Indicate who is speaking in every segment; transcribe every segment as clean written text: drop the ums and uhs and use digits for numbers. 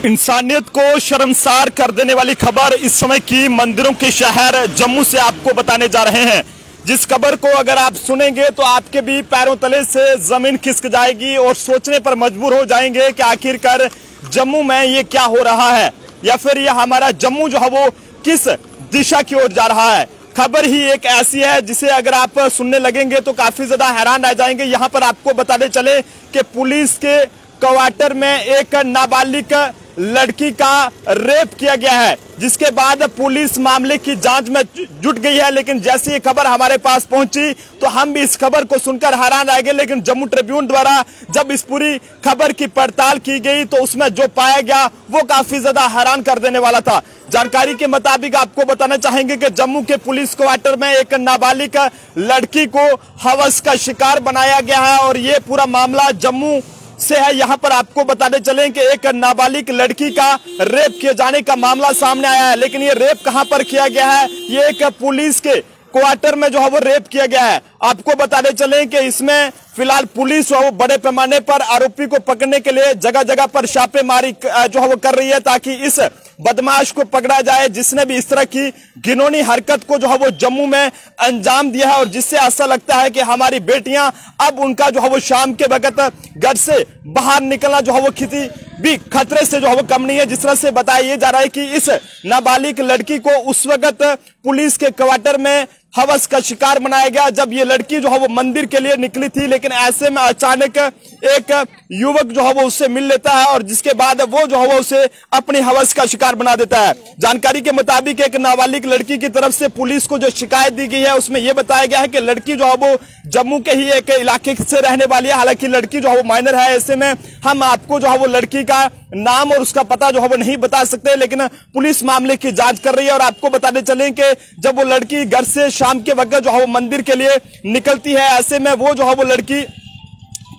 Speaker 1: इंसानियत को शर्मसार कर देने वाली खबर इस समय की मंदिरों के शहर जम्मू से आपको बताने जा रहे हैं। जिस खबर को अगर आप सुनेंगे तो आपके भी पैरों तले से जमीन खिसक जाएगी और सोचने पर मजबूर हो जाएंगे कि आखिरकार जम्मू में ये क्या हो रहा है, या फिर ये हमारा जम्मू जो है वो किस दिशा की ओर जा रहा है। खबर ही एक ऐसी है जिसे अगर आप सुनने लगेंगे तो काफी ज्यादा हैरान रह जाएंगे। यहाँ पर आपको बताते चले कि पुलिस के क्वार्टर में एक नाबालिग लड़की का रेप किया गया है, जिसके बाद पुलिस मामले की जांच में जुट गई है। लेकिन जैसे ये खबर हमारे पास पहुंची तो हम भी इस खबर को सुनकर हैरान रह गए। लेकिन जम्मू ट्रिब्यून द्वारा जब इस पूरी खबर की पड़ताल की गई तो उसमें जो पाया गया वो काफी ज्यादा हैरान कर देने वाला था। जानकारी के मुताबिक आपको बताना चाहेंगे कि जम्मू के पुलिस क्वार्टर में एक नाबालिग लड़की को हवस का शिकार बनाया गया है और ये पूरा मामला जम्मू से है। यहाँ पर आपको बताते चलें कि एक नाबालिग लड़की का रेप किए जाने का मामला सामने आया है। लेकिन ये रेप कहां पर किया गया है, ये एक पुलिस के क्वार्टर में जो है वो रेप किया गया है। आपको बताते चलें कि इसमें फिलहाल पुलिस जो है वो बड़े पैमाने पर आरोपी को पकड़ने के लिए जगह जगह पर छापेमारी जो है वो कर रही है, ताकि इस बदमाश को पकड़ा जाए जिसने भी इस तरह की घिनौनी हरकत को जो है वो जम्मू में अंजाम दिया है, और जिससे ऐसा लगता है कि हमारी बेटियां अब उनका जो है वो शाम के वक्त घर से बाहर निकलना जो है वो किसी भी खतरे से जो है वो कम नहीं है। जिस तरह से बताया जा रहा है कि इस नाबालिग लड़की को उस वक्त पुलिस के क्वार्टर में हवस का शिकार बनाया गया जब ये लड़की जो है वो मंदिर के लिए निकली थी। लेकिन ऐसे में अचानक एक युवक जो है वो उससे मिल लेता है और जिसके बाद वो जो है वो उसे अपनी हवस का शिकार बना देता है। जानकारी के मुताबिक एक नाबालिग लड़की की तरफ से पुलिस को जो शिकायत दी गई है उसमें यह बताया गया है कि लड़की जो है वो जम्मू के ही एक इलाके से रहने वाली है। हालांकि लड़की जो है वो माइनर है, ऐसे में हम आपको जो है वो लड़की का नाम और उसका पता जो है वो नहीं बता सकते। लेकिन पुलिस मामले की जांच कर रही है। और आपको बताते चलें कि जब वो लड़की घर से शाम के वक्त जो है वो मंदिर के लिए निकलती है, ऐसे में वो जो है वो लड़की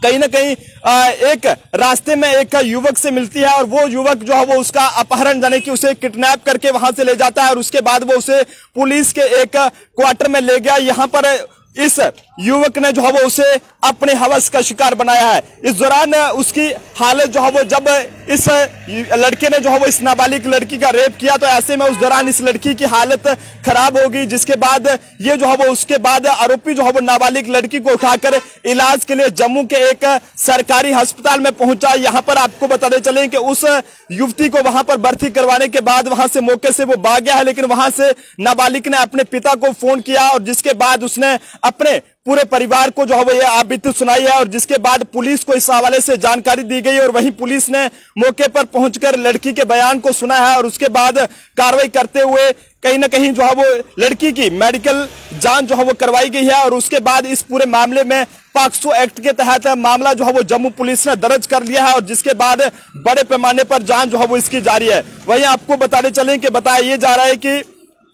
Speaker 1: कहीं ना कहीं एक रास्ते में एक युवक से मिलती है और वो युवक जो है वो उसका अपहरण यानी कि उसे किडनैप करके वहां से ले जाता है और उसके बाद वो उसे पुलिस के एक क्वार्टर में ले गया। यहाँ पर इस युवक ने जो है वो उसे अपने हवस का शिकार बनाया है। इस दौरान उसकी हालत जो है वो, जब इस लड़के ने जो है वो इस नाबालिग लड़की का रेप किया तो ऐसे में उस दौरान इस लड़की की हालत खराब होगी, जिसके बाद ये जो है वो उसके बाद आरोपी जो है वो नाबालिग लड़की को उठाकर इलाज के लिए जम्मू के एक सरकारी अस्पताल में पहुंचा। यहाँ पर आपको बताते चले कि उस युवती को वहां पर भर्ती करवाने के बाद वहां से मौके से वो भाग गया है। लेकिन वहां से नाबालिग ने अपने पिता को फोन किया और जिसके बाद उसने अपने पूरे परिवार को जो है वो ये आबित सुनाई है, और जिसके बाद पुलिस को इस हवाले से जानकारी दी गई और वहीं पुलिस ने मौके पर पहुंचकर लड़की के बयान को सुना है और उसके बाद कार्रवाई करते हुए कहीं ना कहीं जो है वो लड़की की मेडिकल जांच जो है वो करवाई गई है। और उसके बाद इस पूरे मामले में पॉक्सो एक्ट के तहत मामला जो है वो जम्मू पुलिस ने दर्ज कर लिया है और जिसके बाद बड़े पैमाने पर जांच जो है वो इसकी जारी है। वहीं आपको बताते चलें कि बताया ये जा रहा है कि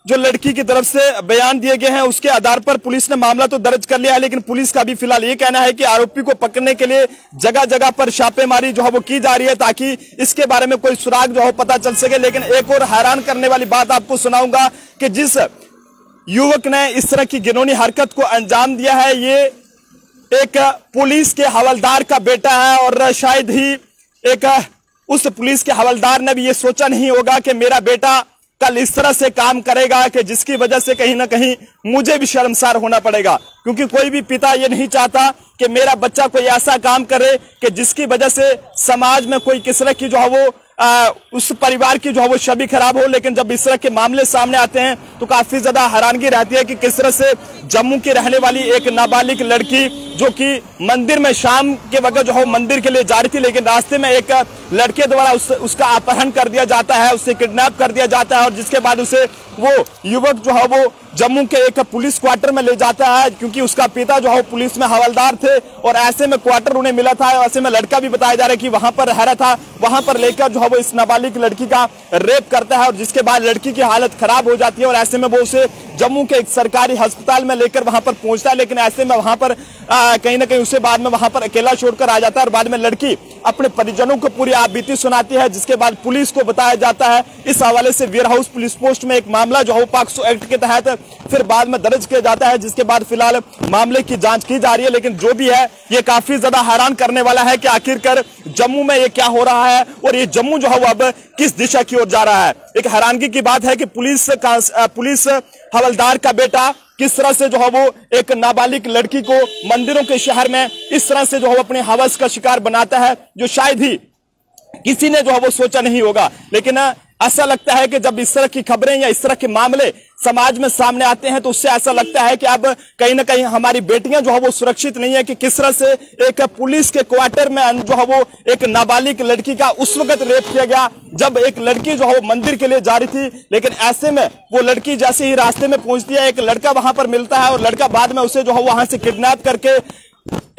Speaker 1: जो लड़की की तरफ से बयान दिए गए हैं उसके आधार पर पुलिस ने मामला तो दर्ज कर लिया है। लेकिन पुलिस का भी फिलहाल ये कहना है कि आरोपी को पकड़ने के लिए जगह जगह पर छापेमारी जो है वो की जा रही है ताकि इसके बारे में कोई सुराग जो है पता चल सके। लेकिन एक और हैरान करने वाली बात आपको सुनाऊंगा कि जिस युवक ने इस तरह की घिनौनी हरकत को अंजाम दिया है ये एक पुलिस के हवलदार का बेटा है, और शायद ही एक उस पुलिस के हवलदार ने भी ये सोचा नहीं होगा कि मेरा बेटा कल इस तरह से काम करेगा कि जिसकी वजह से कहीं ना कहीं मुझे भी शर्मसार होना पड़ेगा। क्योंकि कोई भी पिता ये नहीं चाहता कि मेरा बच्चा कोई ऐसा काम करे कि जिसकी वजह से समाज में कोई किस तरह की जो है वो उस परिवार की जो है वो छवि खराब हो। लेकिन जब इस तरह के मामले सामने आते हैं तो काफी ज्यादा हैरानगी रहती है कि किस तरह से जम्मू की रहने वाली एक नाबालिग लड़की जो कि मंदिर में शाम के वक्त जो है मंदिर के लिए जा रही थी, लेकिन रास्ते में एक लड़के द्वारा उसका अपहरण कर दिया जाता है, उससे किडनैप कर दिया जाता है और जिसके बाद उसे वो युवक जो है वो जम्मू के एक पुलिस क्वार्टर में ले जाता है। क्योंकि उसका पिता जो है पुलिस में हवलदार थे और ऐसे में क्वार्टर उन्हें मिला था, ऐसे में लड़का भी बताया जा रहा है कि वहां पर रह रहा था, वहां पर लेकर जो है वो इस नाबालिग लड़की का रेप करता है और जिसके बाद लड़की की हालत खराब हो जाती है और ऐसे में वो उसे जम्मू के एक सरकारी अस्पताल में लेकर वहां पर पहुंचता है। लेकिन ऐसे में वहां पर कहीं ना कहीं उसे बाद में वहां पर अकेला छोड़कर आ जाता है और बाद में लड़की अपने परिजनों को पूरी आपबीती सुनाती है, जिसके बाद पुलिस को बताया जाता है। इस हवाले से वेयर हाउस पुलिस पोस्ट में एक मामला जो है पॉक्सो एक्ट के तहत फिर बाद में दर्ज किया जाता है, जिसके बाद फिलहाल मामले की जांच की जा रही है। लेकिन जो भी है ये काफी ज्यादा हैरान करने वाला है कि आखिरकार जम्मू में ये क्या हो रहा है और ये जम्मू जो है वो अब किस दिशा की ओर जा रहा है। एक हैरानगी की बात है कि पुलिस हवलदार का बेटा किस तरह से जो है वो एक नाबालिग लड़की को मंदिरों के शहर में इस तरह से जो है अपने हवस का शिकार बनाता है, जो शायद ही किसी ने जो है वो सोचा नहीं होगा। लेकिन ऐसा लगता है कि जब इस तरह की खबरें या इस तरह के मामले समाज में सामने आते हैं तो उससे ऐसा लगता है कि अब कहीं ना कहीं हमारी बेटियां जो है वो सुरक्षित नहीं है कि किस तरह से एक पुलिस के क्वार्टर में जो है वो एक नाबालिग लड़की का उस वक्त रेप किया गया जब एक लड़की जो है वो मंदिर के लिए जा रही थी। लेकिन ऐसे में वो लड़की जैसे ही रास्ते में पहुंचती है, एक लड़का वहां पर मिलता है और लड़का बाद में उसे जो है वहां से किडनैप करके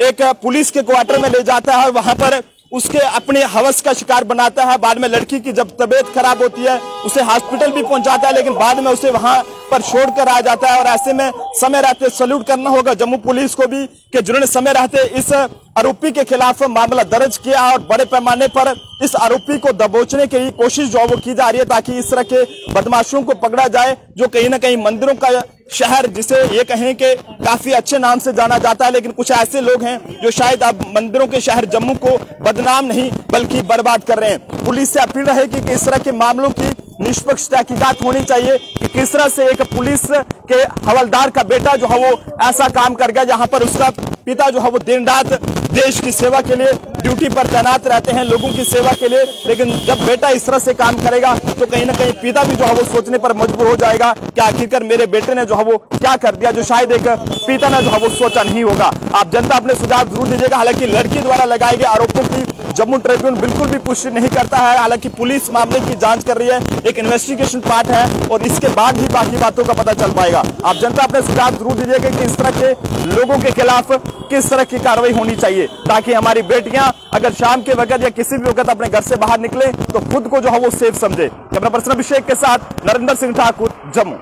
Speaker 1: एक पुलिस के क्वार्टर में ले जाता है और वहां पर उसके अपने हवस का शिकार बनाता है। बाद में लड़की की जब तबीयत खराब होती है उसे हॉस्पिटल भी पहुंचाता है, लेकिन बाद में उसे वहां पर छोड़कर आ जाता है। और ऐसे में समय रहते सल्यूट करना होगा जम्मू पुलिस को भी कि जिन्होंने समय रहते इस आरोपी के खिलाफ मामला दर्ज किया और बड़े पैमाने पर इस आरोपी को दबोचने की कोशिश जो वो की जा रही है ताकि इस तरह के बदमाशों को पकड़ा जाए जो कहीं ना कहीं मंदिरों का शहर, जिसे ये कहें कि काफी अच्छे नाम से जाना जाता है, लेकिन कुछ ऐसे लोग हैं जो शायद अब मंदिरों के शहर जम्मू को बदनाम नहीं बल्कि बर्बाद कर रहे हैं। पुलिस से अपील रहेगी कि इस तरह के मामलों की निष्पक्ष तहकीकात होनी चाहिए कि किस तरह से एक पुलिस के हवलदार का बेटा जो है वो ऐसा काम कर गया जहां पर उसका पिता जो है वो दिन रात देश की सेवा के लिए ड्यूटी पर तैनात रहते हैं, लोगों की सेवा के लिए। लेकिन जब बेटा इस तरह से काम करेगा तो कहीं ना कहीं पिता भी जो है वो सोचने पर मजबूर हो जाएगा कि आखिरकार मेरे बेटे ने जो है वो क्या कर दिया, जो शायद एक पिता ने जो है वो सोचा नहीं होगा। आप जनता अपने सुझाव जरूर दीजिएगा। हालांकि लड़की द्वारा लगाए गए आरोपों की जम्मू ट्रिब्यून बिल्कुल भी पुष्टि नहीं करता है। हालांकि पुलिस मामले की जांच कर रही है, एक इन्वेस्टिगेशन पार्ट है और इसके बाद ही बाकी बातों का पता चल पाएगा। आप जनता अपने सुझाव जरूर दीजिएगा कि इस तरह के लोगों के खिलाफ किस तरह की कार्रवाई होनी चाहिए ताकि हमारी बेटियां अगर शाम के वक्त या किसी भी वक्त अपने घर से बाहर निकले तो खुद को जो है वो सेफ समझे। कैमरा पर्सन अभिषेक के साथ नरेंद्र सिंह ठाकुर, जम्मू।